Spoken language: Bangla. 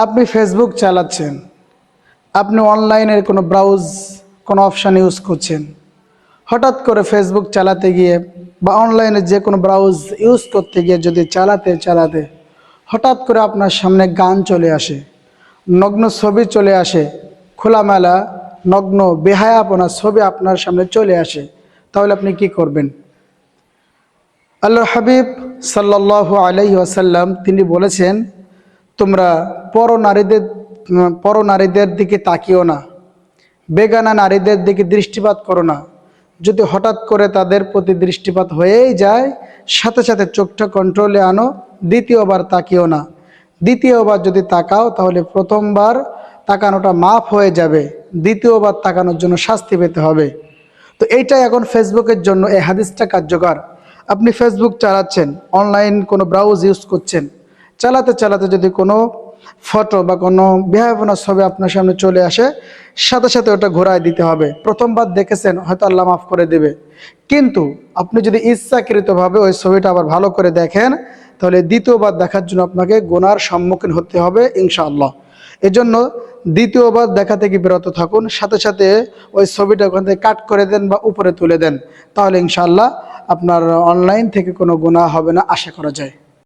আপনি ফেসবুক চালাচ্ছেন, আপনি অনলাইনের কোনো ব্রাউজ কোনো অপশান ইউজ করছেন, হঠাৎ করে ফেসবুক চালাতে গিয়ে বা অনলাইনে যে কোনো ব্রাউজ ইউজ করতে গিয়ে যদি চালাতে চালাতে হঠাৎ করে আপনার সামনে গান চলে আসে, নগ্ন ছবি চলে আসে, খোলামেলা নগ্ন বেহায়াপনা ছবি আপনার সামনে চলে আসে, তাহলে আপনি কি করবেন? আল্লাহর হাবিব সাল্লাল্লাহু আলাইহি ওয়াসাল্লাম তিনি বলেছেন, তোমরা পর নারীদের দিকে তাকিও না, বেগানা নারীদের দিকে দৃষ্টিপাত করো না। যদি হঠাৎ করে তাদের প্রতি দৃষ্টিপাত হয়েই যায়, সাথে সাথে চোখটা কন্ট্রোলে আনো, দ্বিতীয়বার তাকিও না। দ্বিতীয়বার যদি তাকাও তাহলে প্রথমবার তাকানোটা মাফ হয়ে যাবে, দ্বিতীয়বার তাকানোর জন্য শাস্তি পেতে হবে। তো এইটাই এখন ফেসবুকের জন্য এই হাদিসটা কার্যকর। আপনি ফেসবুক চালাচ্ছেন, অনলাইন কোনো ব্রাউজ ইউজ করছেন, চালাতে চালাতে যদি কোনো ফটো বা কোনো বেহায়াপনা ছবি আপনার সামনে চলে আসে, সাথে সাথে ওটা ঘোরায় দিতে হবে। প্রথমবার দেখেছেন, হয়তো আল্লাহ মাফ করে দেবে, কিন্তু আপনি যদি ইচ্ছাকৃতভাবে ওই ছবিটা আবার ভালো করে দেখেন, তাহলে দ্বিতীয়বার দেখার জন্য আপনাকে গুনার সম্মুখীন হতে হবে ইনশাআল্লাহ। এজন্য দ্বিতীয়বার দেখা থেকে বিরত থাকুন, সাথে সাথে ওই ছবিটা ওখান থেকে কাট করে দেন বা উপরে তুলে দেন, তাহলে ইনশাআল্লাহ আপনার অনলাইন থেকে কোনো গুনাহ হবে না আশা করা যায়।